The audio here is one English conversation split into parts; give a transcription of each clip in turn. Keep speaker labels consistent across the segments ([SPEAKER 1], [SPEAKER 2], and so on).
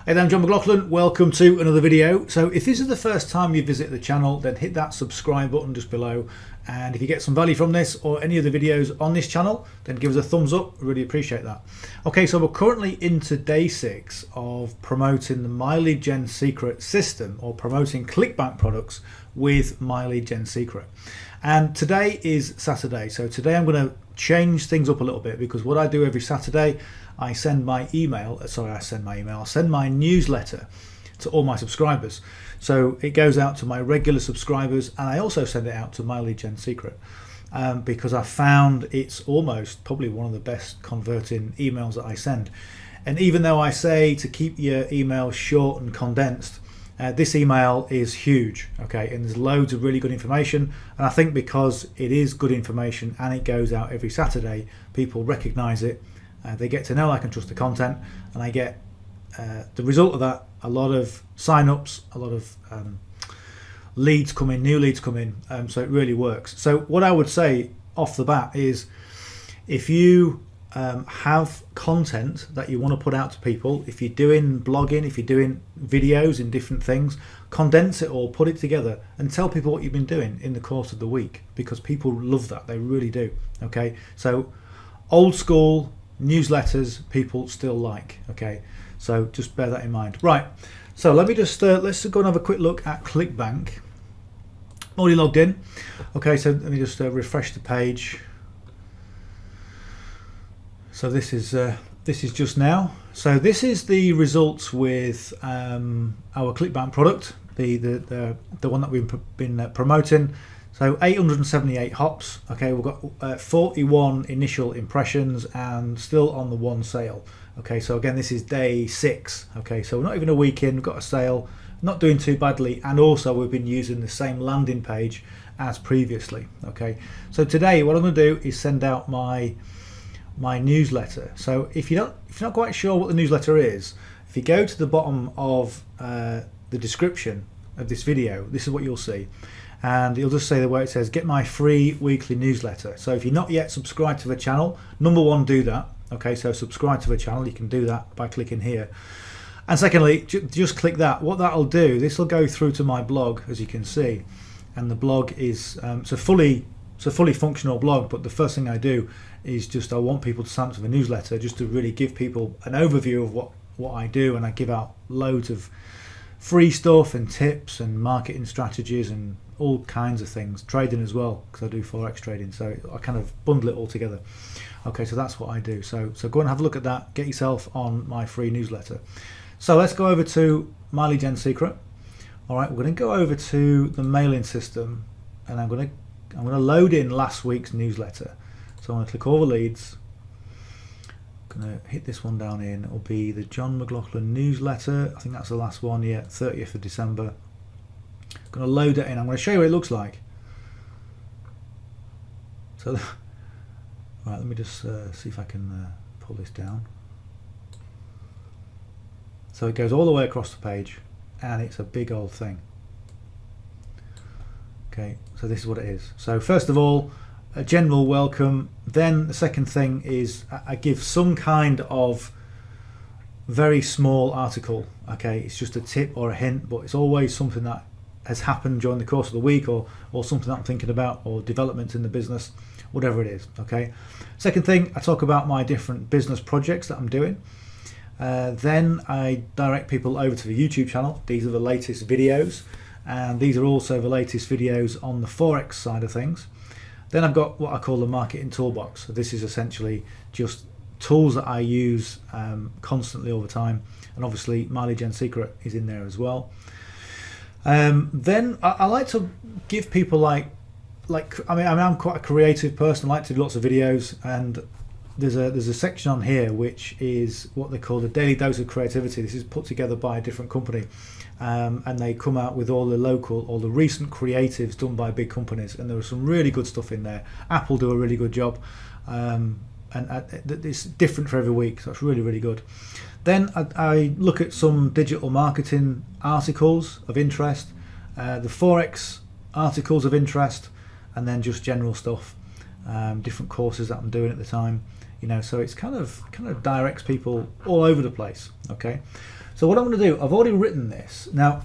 [SPEAKER 1] Hey there, I'm John McLauchlan. Welcome to another video. So if this is the first time you visit the channel, then hit that subscribe button just below. And if you get some value from this or any of the videos on this channel, then give us a thumbs up. Really appreciate that. Okay, so we're currently into day 6 of promoting the myleadgensecret system, or promoting ClickBank products with myleadgensecret. And today is Saturday. So today I'm going to change things up a little bit, because what I do every Saturday, I send my I'll send my newsletter to all my subscribers. So it goes out to my regular subscribers, and I also send it out to myleadgensecret, because I found it's almost probably one of the best converting emails that I send. And even though I say to keep your email short and condensed, this email is huge, okay, and there's loads of really good information. And I think because it is good information and it goes out every Saturday, people recognize it. They get to know, like, and trust the content, and I get the result of that, a lot of sign-ups, a lot of leads come in, new leads come in, so it really works. So what I would say off the bat is, if you have content that you want to put out to people, if you're doing blogging, if you're doing videos in different things, condense it all, put it together, and tell people what you've been doing in the course of the week, because people love that, they really do. Okay, so old school newsletters people still like, okay, so just bear that in mind. Right, so let me just let's go and have a quick look at ClickBank. I'm already logged in. Okay, so let me just refresh the page. So this is just now. So this is the results with our ClickBank product, the one that we've been promoting. So 878 hops. Okay, we've got 41 initial impressions and still on the 1 sale. Okay, so again, this is day 6. Okay, so we're not even a week in, we've got a sale, not doing too badly, and also we've been using the same landing page as previously. Okay, so today what I'm going to do is send out my newsletter. So if you're not quite sure what the newsletter is, if you go to the bottom of the description of this video, this is what you'll see. And you'll just say the way it says, get my free weekly newsletter. So if you're not yet subscribed to the channel, number one, do that. Okay, so subscribe to the channel. You can do that by clicking here. And secondly, just click that. What that'll do, this will go through to my blog, as you can see. And the blog is it's a fully functional blog, but the first thing I do is just I want people to sign up to the newsletter, just to really give people an overview of what I do. And I give out loads of free stuff and tips and marketing strategies and all kinds of things, trading as well, because I do forex trading, so I kind of bundle it all together. Okay, so that's what I do. So go and have a look at that, get yourself on my free newsletter. So let's go over to myleadgensecret. All right, we're going to go over to the mailing system, and I'm going to load in last week's newsletter. So I'm going to click all the leads. I'm going to hit this one down in. It'll be the John McLauchlan newsletter. I think that's the last one, yeah, 30th of December. I'm going to load it in. I'm going to show you what it looks like. So, right, let me just see if I can pull this down. So it goes all the way across the page, and it's a big old thing. Okay, so this is what it is. So first of all, a general welcome. Then the second thing is I give some kind of very small article. Okay, it's just a tip or a hint, but it's always something that has happened during the course of the week, or something that I'm thinking about, or developments in the business, whatever it is. Okay, second thing, I talk about my different business projects that I'm doing. Then I direct people over to the YouTube channel. These are the latest videos, and these are also the latest videos on the forex side of things. Then I've got what I call the marketing toolbox. So this is essentially just tools that I use constantly all the time, and obviously myleadgensecret is in there as well. Then I like to give people I mean I'm quite a creative person. I like to do lots of videos, and there's a section on here which is what they call the daily dose of creativity. This is put together by a different company, and they come out with all the recent creatives done by big companies, and there was some really good stuff in there. Apple do a really good job, and it's different for every week, so it's really good. Then I look at some digital marketing articles of interest, the forex articles of interest, and then just general stuff, different courses that I'm doing at the time. you know, so it's kind of directs people all over the place. Okay, so what I'm going to do, I've already written this. Now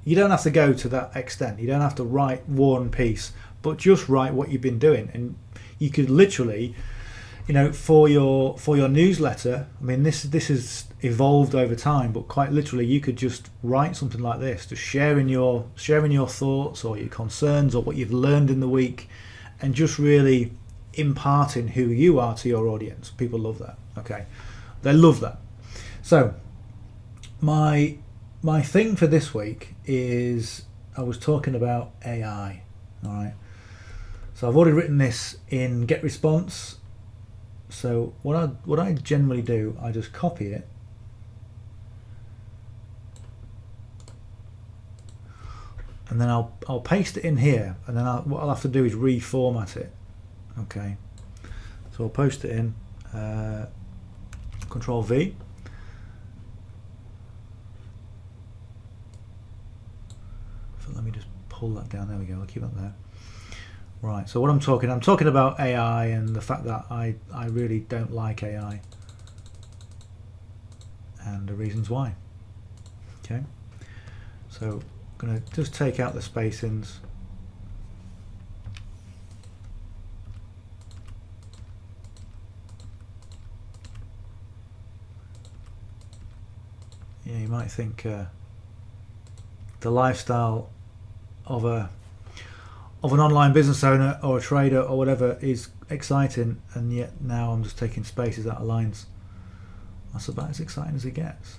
[SPEAKER 1] you don't have to go to that extent, you don't have to write one piece, but just write what you've been doing. And you could literally, you know, for your newsletter, I mean, this has evolved over time, but quite literally you could just write something like this, just sharing your thoughts or your concerns or what you've learned in the week, and just really imparting who you are to your audience. People love that. Okay, they love that. So my thing for this week is, I was talking about AI. All right, so I've already written this in GetResponse. So what I generally do, I just copy it, and then I'll paste it in here, and then what I'll have to do is reformat it. Okay, so I'll post it in, Control V, so let me just pull that down. There we go. I'll keep that there. Right, so what I'm talking about AI and the fact that I really don't like AI and the reasons why. Okay, so I'm going to just take out the spacings. Yeah, you might think the lifestyle of an online business owner or a trader or whatever is exciting, and yet now I'm just taking spaces out of lines. That's about as exciting as it gets.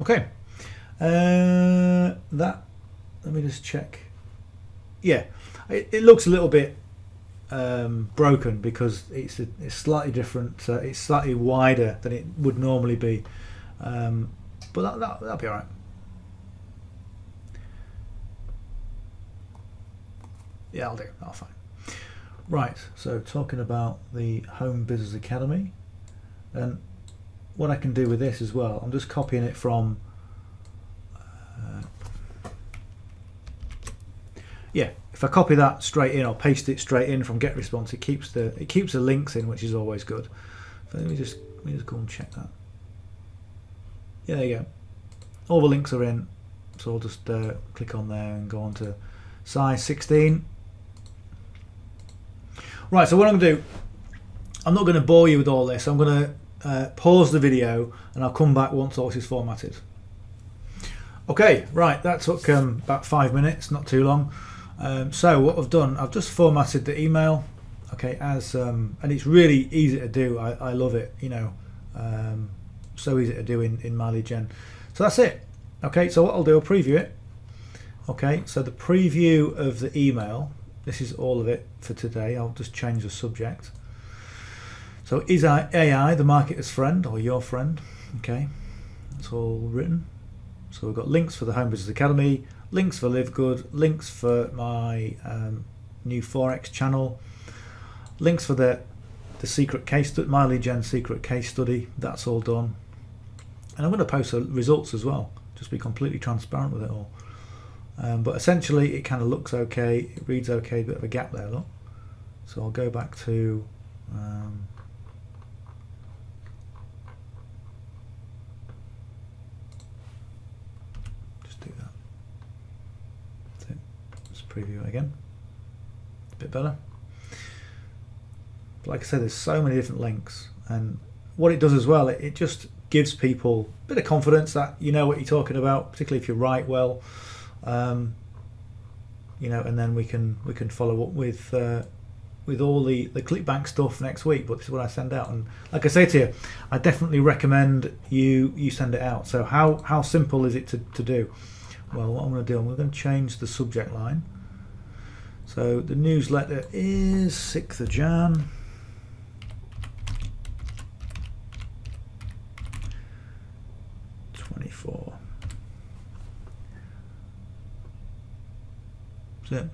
[SPEAKER 1] Okay, let me just check. Yeah, it looks a little bit broken because it's slightly different. It's slightly wider than it would normally be, but that'll be all right. Yeah, I'll do. I'll fine. Right, so talking about the Home Business Academy, and what I can do with this as well, I'm just copying it from yeah, if I copy that straight in or paste it straight in from GetResponse, it keeps the links in, which is always good. So let me just go and check that. Yeah, there you go. All the links are in, so I'll just click on there and go on to size 16. Right, so what I'm going to do, I'm not going to bore you with all this. I'm going to pause the video and I'll come back once all this is formatted. Okay, right, that took about 5 minutes, not too long. So what I've done, I've just formatted the email, okay, as and it's really easy to do. I love it, you know, so easy to do in MyLeadGen. So that's it. Okay, so what I'll do, I'll preview it. Okay, so the preview of the email, this is all of it for today. I'll just change the subject. So is AI the marketer's friend or your friend? Okay, that's all written. So we've got links for the Home Business Academy, links for Live Good, links for my new Forex channel, links for the secret case, MyLeadGen secret case study. That's all done. And I'm going to post the results as well. Just be completely transparent with it all. But essentially it kind of looks okay, it reads okay, a bit of a gap there, look. So I'll go back to just do that. That's it. Let's preview it again. A bit better. But like I said, there's so many different links, and what it does as well, it just gives people a bit of confidence that you know what you're talking about, particularly if you write well. You know, and then we can follow up with all the ClickBank stuff next week. But this is what I send out, and like I say to you, I definitely recommend you send it out. So how simple is it to do? Well, what I'm going to do, I'm going to change the subject line. So the newsletter is 6th of Jan. It.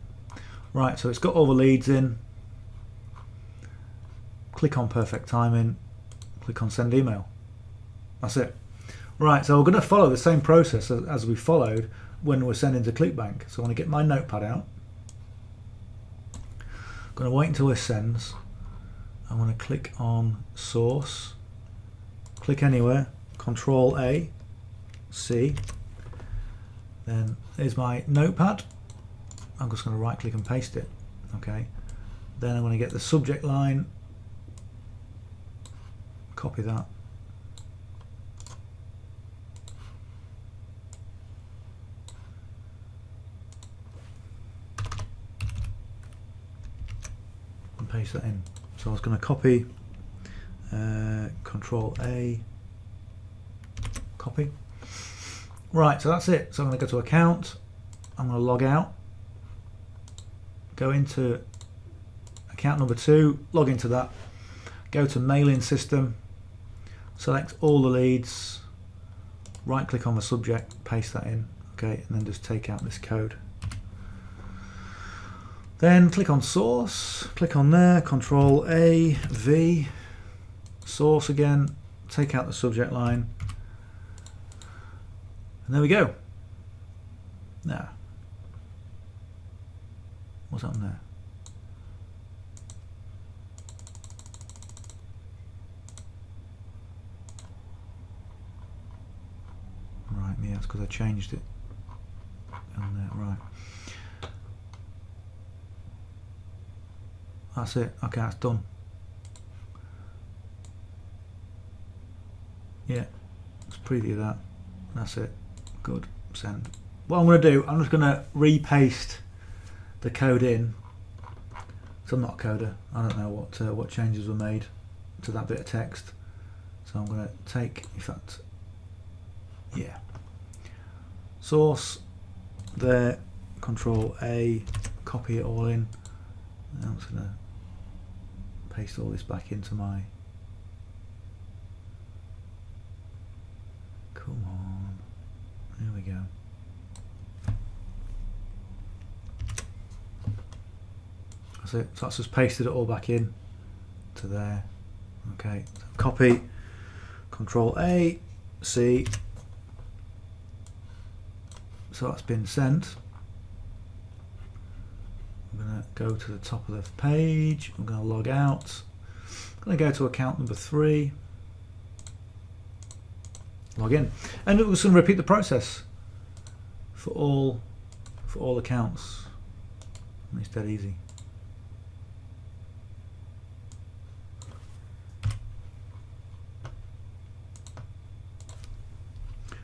[SPEAKER 1] Right, so it's got all the leads in. Click on perfect timing, click on send email. That's it. Right, so we're going to follow the same process as we followed when we're sending to ClickBank. So I want to get my notepad out. I'm going to wait until this sends, I want to click on source, click anywhere, Control A, C, then there's my notepad. I'm just going to right click and paste it. Okay, then I'm going to get the subject line, copy that, and paste that in. So I was going to copy, Control A, copy. Right, so that's it. So I'm going to go to account, I'm going to log out, go into account number 2, log into that, go to mailing system, select all the leads, right click on the subject, paste that in, okay, and then just take out this code. Then click on source, click on there, Control A, V, source again, take out the subject line, and there we go. Now, what's happened there? Right, yeah, that's because I changed it on there, right. That's it, okay, that's done. Yeah, let's preview that. That's it, good, send. What I'm going to do, I'm just going to repaste the code in. So I'm not a coder, I don't know what changes were made to that bit of text. So I'm going to take, in fact, yeah, source there, Control A, copy it all in. And I'm just going to paste all this back into my, come on, there we go. That's it, so that's just pasted it all back in to there. Okay, so copy, Control A, C, so that's been sent. I'm going to go to the top of the page, I'm going to log out, I'm going to go to account number 3, log in, and it was going to repeat the process for all accounts. And it's dead easy.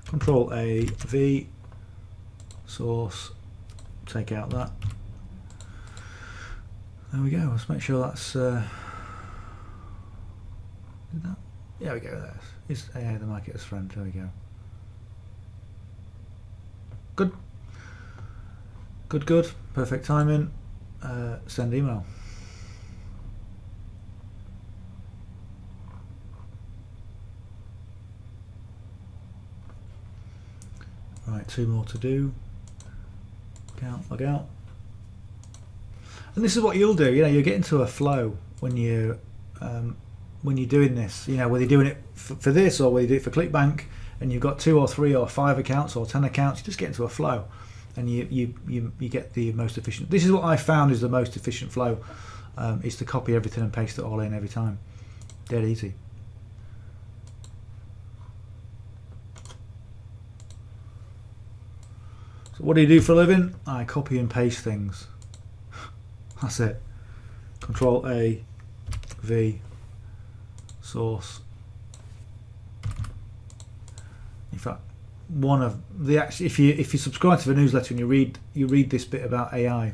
[SPEAKER 1] Control A, V, source, take out that. There we go. Let's make sure that's. Did that? There we go. There. Is AI the marketer's friend? There we go. Good. Good. Good. Perfect timing. Send email. Right. 2 more to do. Account. Log out. And this is what you'll do. You know, you get into a flow when you're doing this. You know, whether you're doing it for this or whether you do it for ClickBank, and you've got 2 or 3 or 5 accounts or 10 accounts, you just get into a flow, and you get the most efficient. This is what I found is the most efficient flow, is to copy everything and paste it all in every time. Dead easy. So what do you do for a living? I copy and paste things. That's it. Control A, V, source. In fact, one of the if you subscribe to the newsletter and you read this bit about AI,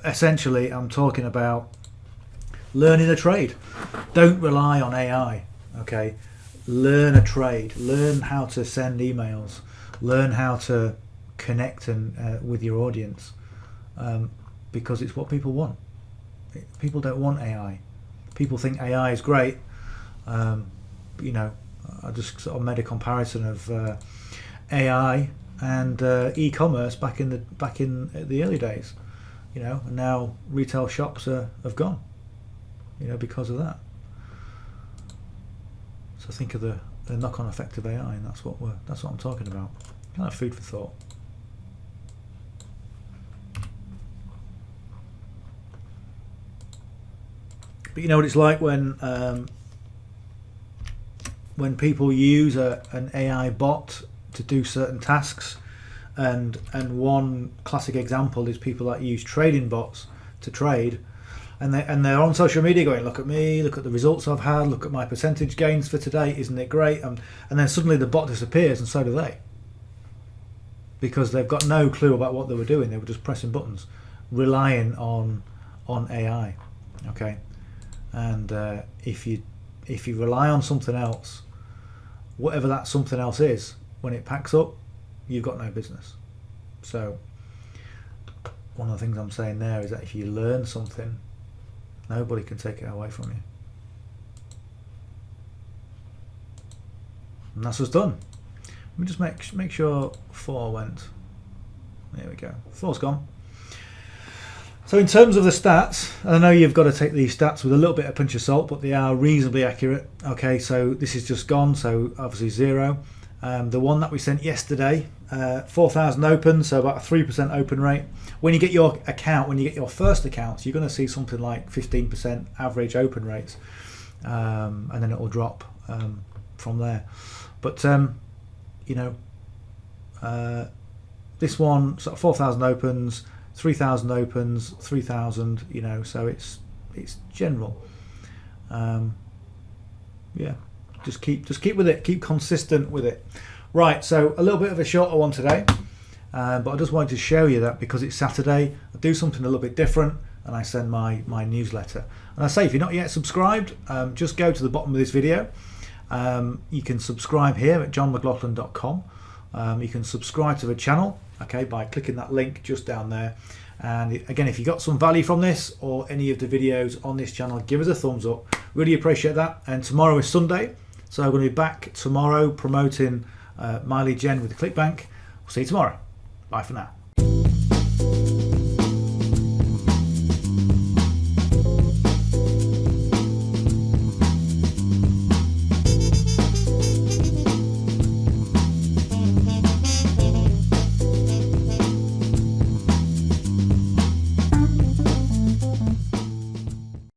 [SPEAKER 1] essentially I'm talking about learning a trade. Don't rely on AI. Okay, learn a trade. Learn how to send emails. Learn how to connect and with your audience. Because it's what people want. People don't want AI. People think AI is great. You know, I just sort of made a comparison of AI and e-commerce back in the early days. You know, and now retail shops have gone. You know, because of that. So think of the knock-on effect of AI, and that's what I'm talking about. Kind of food for thought. But you know what it's like when people use an AI bot to do certain tasks, and one classic example is people that use trading bots to trade, and they're on social media going, look at me, look at the results I've had, look at my percentage gains for today, isn't it great? And then suddenly the bot disappears, and so do they, because they've got no clue about what they were doing. They were just pressing buttons, relying on AI. Okay, and if you rely on something else, whatever that something else is, when it packs up, you've got no business. So one of the things I'm saying there is that if you learn something, nobody can take it away from you. And that's what's done. Let me just make sure 4 went. There we go. 4's gone. So in terms of the stats, I know you've got to take these stats with a little bit of pinch of salt, but they are reasonably accurate. Okay, so this is just gone, so obviously 0. The one that we sent yesterday, 4,000 opens, so about a 3% open rate. When you get your account, when you get your first accounts, you're going to see something like 15% average open rates, and then it will drop from there. But this one, sort of 4,000 opens, 3,000 opens, 3,000. So it's general. Yeah. Just keep with it. Keep consistent with it. Right, so a little bit of a shorter one today, but I just wanted to show you that because it's Saturday, I do something a little bit different, and I send my newsletter. And I say, if you're not yet subscribed, just go to the bottom of this video. You can subscribe here at johnmclauchlan.com. You can subscribe to the channel, okay, by clicking that link just down there. And again, if you got some value from this or any of the videos on this channel, give us a thumbs up. Really appreciate that. And tomorrow is Sunday, so I'm going to be back tomorrow promoting My Lead Gen with ClickBank. We'll see you tomorrow. Bye for now.